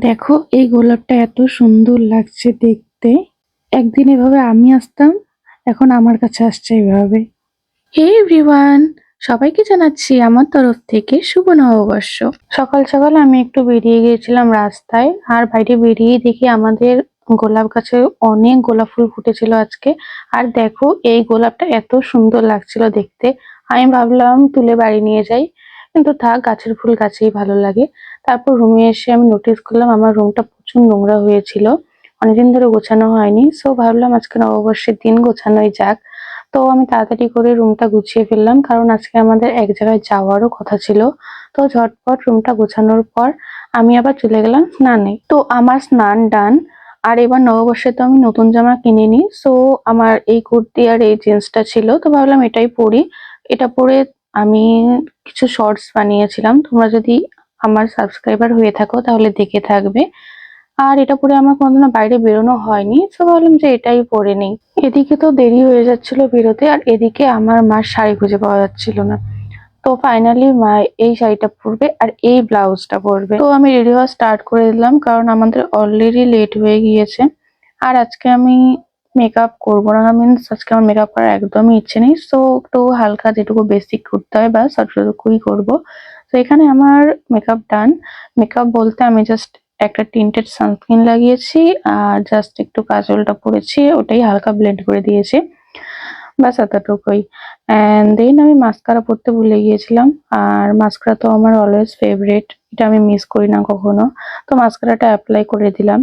দেখো এই গোলাপটা এত সুন্দর লাগছে দেখতে। একদিন এভাবে আমি আসতাম, এখন আমার কাছে আসছে এভাবে। হে এভরিওয়ান, সবাইকে জানাচ্ছি আমার তরফ থেকে শুভ নববর্ষ। সকাল সকাল আমি একটু বেরিয়ে গিয়েছিলাম রাস্তায়, আর বাইরে বেরিয়ে দেখি আমাদের গোলাপ গাছে অনেক গোলাপ ফুল ফুটেছিল আজকে। আর দেখো এই গোলাপটা এত সুন্দর লাগছিল দেখতে, আমি ভাবলাম তুলে বাড়ি নিয়ে যাই, কিন্তু থাক, গাছের ফুল গাছেই ভালো লাগে। তারপর রুমে এসে আমি নোটিস করলাম আমার রুমটা প্রচুর নোংরা হয়েছিল, অনেকদিন ধরে গোছানো হয়নি। সো ভাবলাম আজকে নববর্ষের দিন গোছানোই যাক। তো আমি তাড়াতাড়ি করে রুমটা গুছিয়ে ফেললাম, কারণ আজকে আমাদের এক জায়গায় যাওয়ারও কথা ছিল। তো ঝটপট রুমটা গোছানোর পর আমি আবার চলে গেলাম স্নানে। তো আমার স্নান ডান। আর এবার নববর্ষে তো আমি নতুন জামা কিনিনি, সো আমার এই কুর্তি আর এই জিন্সটা ছিল, তো ভাবলাম এটাই পরি। এটা পরে আমি কিছু শর্টস বানিয়েছিলাম, তোমরা যদি আমার সাবস্ক্রাইবার হয়ে থাকো তাহলে দেখে থাকবে। আর এটা পরে আমার কোনোদিনও বাইরে বেরোনো হয়নি, তো ভাবলাম যে এটাই পরে নিই। এদিকে তো দেরি হয়ে যাচ্ছিল বেরোতে, আর এদিকে আমার মার শাড়ি খুঁজে পাওয়া যাচ্ছিল না। তো ফাইনালি মা এই শাড়িটা পরবে আর এই ব্লাউজটা পরবে। তো আমি রেডি হওয়া স্টার্ট করে দিলাম, কারণ আমাদের অলরেডি লেট হয়ে গিয়েছে। আর আজকে আমি মেকআপ করবো না, মিনস আজকে আমার মেকআপ করার একদমই ইচ্ছে নেই। সো একটু হালকা যেটুকু বেসিক করতে হয় ব্যাস অতটুকুই করবো। তো এখানে আমার মেকআপ ডান। মেকআপ বলতে আমি জাস্ট একটা টিন্টেড সানস্ক্রিন লাগিয়েছি, আর জাস্ট একটু কাজলটা পরেছি, ওটাই হালকা ব্লেন্ড করে দিয়েছি, ব্যাস এতটুকুই। এন্ড দেন আমি মাস্কারা পরতে ভুলে গিয়েছিলাম, আর মাস্কারা তো আমার অলওয়েজ ফেভারিট, এটা আমি মিস করি না কখনো। তো মাস্কারাটা অ্যাপ্লাই করে দিলাম।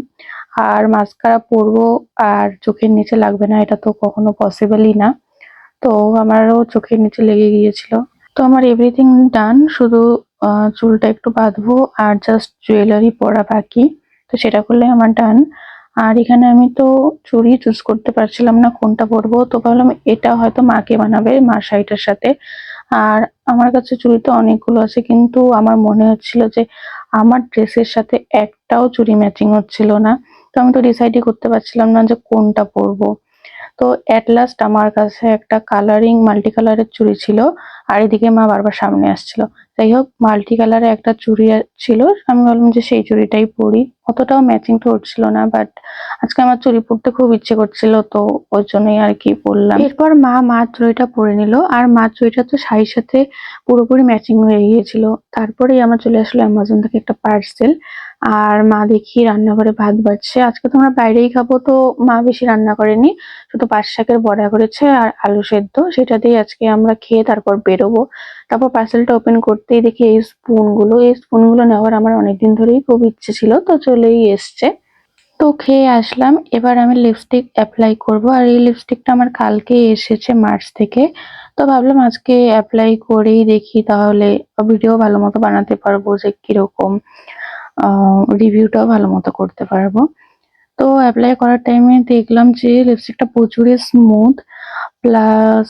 আর মাস্কারা পরবো আর চোখের নিচে লাগবে না, এটা তো কখনো পসিবলই না। তো আমারও চোখের নিচে লেগে গিয়েছিল। তো আমার এভরিথিং ডান, শুধু চুলটা একটু বাঁধবো আর জাস্ট জুয়েলারি পরা বাকি। তো সেটা করলে আমার ডান। আর এখানে আমি তো চুড়ি চুজ করতে পারছিলাম না কোনটা পরবো, তো ভাবলাম এটা হয়তো মাকে বানাবে মার শাড়িটার সাথে। আর আমার কাছে চুড়ি তো অনেকগুলো আছে, কিন্তু আমার মনে হচ্ছিল যে আমার ড্রেসের সাথে একটাও চুড়ি ম্যাচিং হচ্ছিল না। তো আমি তো ডিসাইডই করতে পারছিলাম না যে কোনটা পরবো। তো এট লাস্ট আমার কাছে একটা কালারিং মাল্টি কালারের চুড়ি ছিল, আর এদিকে মা বারবার সামনে আসছিল। যাই হোক, মাল্টি কালারের একটা চুড়ি ছিল, আমি ভাবলাম যে সেই চুড়িটাই পরি। অতটাও ম্যাচিং তো হচ্ছিল না, বাট আজকে আমার চুড়ি পরতে খুব ইচ্ছে করছিল, তো ওই জন্যই আর কি পরলাম। এরপর মা চুড়িটা পরে নিল, আর চুড়িটা তো শাড়ির সাথে পুরোপুরি ম্যাচিং হয়ে গিয়েছিল। তারপরেই আমার চলে আসলো অ্যামাজন থেকে একটা পার্সেল। আর মা দেখি রান্নাঘরে ভাত বাড়ছে, আজকে তো আমরা বাইরেই খাবো, তো মা বেশি রান্না করেনি, শুধু পাট শাকের বড়া করেছে আর আলু সেদ্ধ, সেটা দিয়ে আজকে আমরা খেয়ে তারপর বেরোবো। তারপর পার্সেলটা ওপেন করতেই দেখি এই স্পুনগুলো নেওয়ার আমার অনেকদিন ধরেই খুব ইচ্ছে ছিল, তো চলেই এসছে। তো খেয়ে আসলাম, এবার আমি লিপস্টিক অ্যাপ্লাই করব। আর এই লিপস্টিকটা আমার কালকে এসেছে মার্চ থেকে। তো ভাবলাম আজকে অ্যাপ্লাই করেই দেখি, তাহলে ভিডিও ভালো মতো বানাতে পারবো যে কিরকম, রিভিউটাও ভালো মতো করতে পারবো। তো অ্যাপ্লাই করার টাইমে দেখলাম যে লিপস্টিকটা প্রচুরই স্মুথ, প্লাস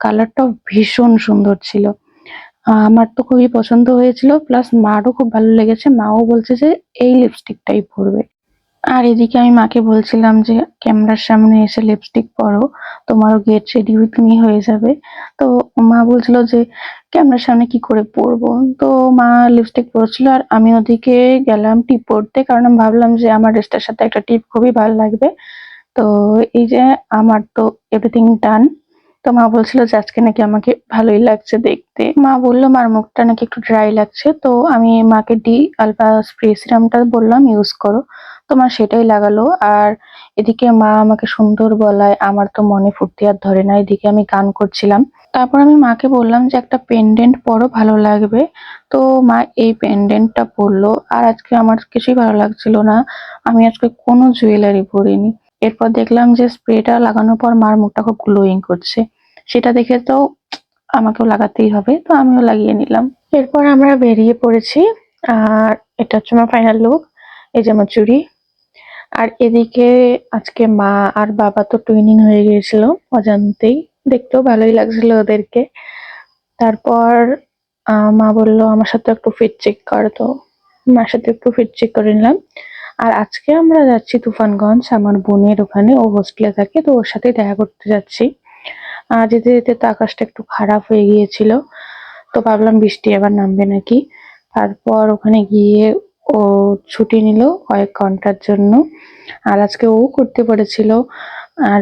কালারটাও ভীষণ সুন্দর ছিল। আমার তো খুবই পছন্দ হয়েছিল, প্লাস মারও খুব ভালো লেগেছে, মাও বলছে যে এই লিপস্টিকটাই পরবে। আর এদিকে আমি মাকে বলছিলাম যে ক্যামেরার সামনে এসে লিপস্টিক পরো, তোমারও গেট রেডি উইথ মি হয়ে যাবে। তো মা বলছিল যে ক্যামেরার সামনে কি করে পরবো। তো মা লিপস্টিক পরছিল, আর আমি ওদিকে গেলাম টিপ পরতে, কারণ আমি ভাবলাম যে আমার ড্রেসটার সাথে একটা টিপ খুবই ভালো লাগবে। তো এই যে আমার তো এভরিথিং ডান। তো মা বলছিল যে আজকে নাকি আমাকে ভালোই লাগছে দেখতে, মা বললো মার মুখটা নাকি একটু ড্রাই লাগছে, তো আমি মাকে ডি আলফা স্প্রে সিরামটা বললাম ইউজ করো। তো মা সেটাই লাগালো। আর এদিকে মা আমাকে সুন্দর বলায় আমার তো মনে ফুর্তি আর ধরে না, এদিকে আমি গান করছিলাম। তারপর আমি মাকে বললাম যে একটা পেন্ডেন্ট পরো, ভালো লাগবে। তো মা এই পেন্ডেন্টটা পরলো, আর আজকে আমার কিছুই ভালো লাগছিল না, আমি আজকে কোনো জুয়েলারি পরিনি। এরপর দেখলাম যে স্প্রেটা লাগানোর পর মার মুখটা খুব গ্লোয়িং করছে, সেটা দেখে তো আমাকেও লাগাতেই হবে, তো আমিও লাগিয়ে নিলাম। এরপর আমরা বেরিয়ে পড়েছি, আর এটা হচ্ছে আমার ফাইনাল লুক। এই যে আমার চুড়ি। আর এদিকে আজকে মা আর বাবা তো টুইনিং হয়ে গিয়েছিল অজান্তেই, দেখতেও ভালোই লাগছিল ওদেরকে। তারপর মা বললো আমার সাথে একটু ফিট চেক কর, তো মার সাথে একটু ফিট চেক করে নিলাম। আর আজকে আমরা যাচ্ছি তুফানগঞ্জ, আমার বোনের ওখানে, ও হোস্টেলে থাকে, তো ওর সাথে দেখা করতে যাচ্ছি। যেতে যেতে তো আকাশটা একটু খারাপ হয়ে গিয়েছিল, তো ভাবলাম বৃষ্টি আবার নামবে নাকি। তারপর ওখানে গিয়ে ও ছুটি নিল কয়েক ঘন্টার জন্য। আর আজকে ও করতে পেরেছিল। আর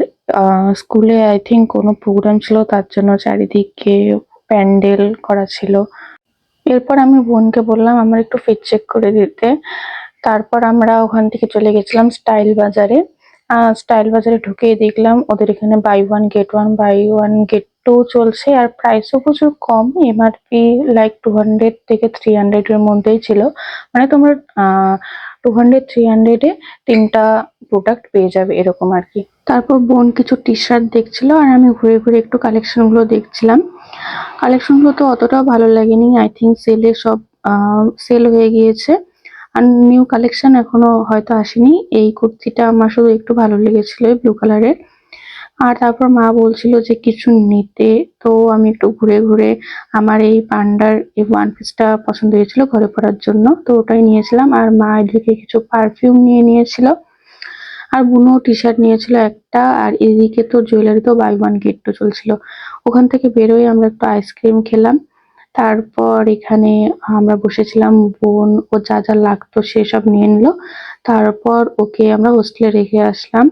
স্কুলে আই থিঙ্ক কোনো প্রোগ্রাম ছিল, তার জন্য চারিদিকে প্যান্ডেল করা ছিল। এরপর আমি বোনকে বললাম আমার একটু ফিট চেক করে দিতে। তারপর আমরা ওখান থেকে চলে গেছিলাম স্টাইল বাজারে। স্টাইল বাজারে ঢুকেই দেখলাম ওদের এখানে বাই ওয়ান গেট টু চলছে, আর প্রাইসও প্রচুর কম। এমআরপি লাইক 200 থেকে 300 এর মধ্যেই ছিল। মানে তোমরা 200-300 এ 3টা প্রোডাক্ট পেয়ে যাবে এরকম আর কি। তারপর বোন কিছু টি শার্ট দেখছিল আর আমি ঘুরে ঘুরে একটু কালেকশন গুলো দেখছিলাম। কালেকশন গুলো তো অতটাও ভালো লাগেনি, আই থিঙ্ক সেলে সব সেল হয়ে গিয়েছে। আর নিউ কালেকশন এখনো হয়তো আসেনি। এই কুর্তিটা আমার শুধু একটু ভালো লেগেছিল ব্লু কালারের। আর তারপর মা বলছিল যে কিছু নিতে, তো আমি একটু ঘুরে ঘুরে আমার এই পান্ডার এই ওয়ান পিসটা পছন্দ হয়েছিল ঘরে পরার জন্য, তো ওটাই নিয়েছিলাম। আর মা এদিকে কিছু পারফিউম নিয়ে নিয়েছিল, আর বুনো টি শার্ট নিয়েছিল একটা। আর এদিকে তো জুয়েলারি তো বাই ওয়ান গেট টু চলছিল। ওখান থেকে বেরোয় আমরা একটু আইসক্রিম খেলাম। তারপর এখানে আমরা বসেছিলাম, বোন ও যা যা লাগতো সেসব নিয়ে নিল। তারপর ওকে আমরা হোস্টেলে রেখে আসলাম।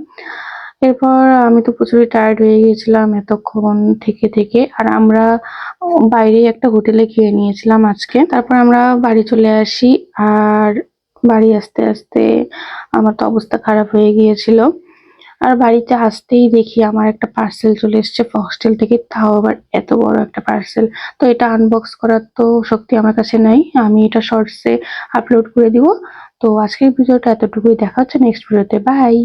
এরপর আমি তো প্রচুরই টায়ার্ড হয়ে গিয়েছিলাম এতক্ষণ থেকে থেকে। আর আমরা বাইরেই একটা হোটেলে খেয়ে নিয়েছিলাম আজকে। তারপর আমরা বাড়ি চলে আসি। আর বাড়ি আসতে আসতে আমার তো অবস্থা খারাপ হয়ে গিয়েছিল। আর বাড়িতে আসতেই দেখি আমার একটা পার্সেল চলে এসেছে হস্টেল থেকে, তাও আবার এত বড় একটা পার্সেল। তো এটা আনবক্স করার তো শক্তি আমার কাছে নাই, আমি এটা শর্টসে আপলোড করে দিব। তো আজকের ভিডিওটা এতটুকুই, দেখা হচ্ছে নেক্সট ভিডিওতে, বাই।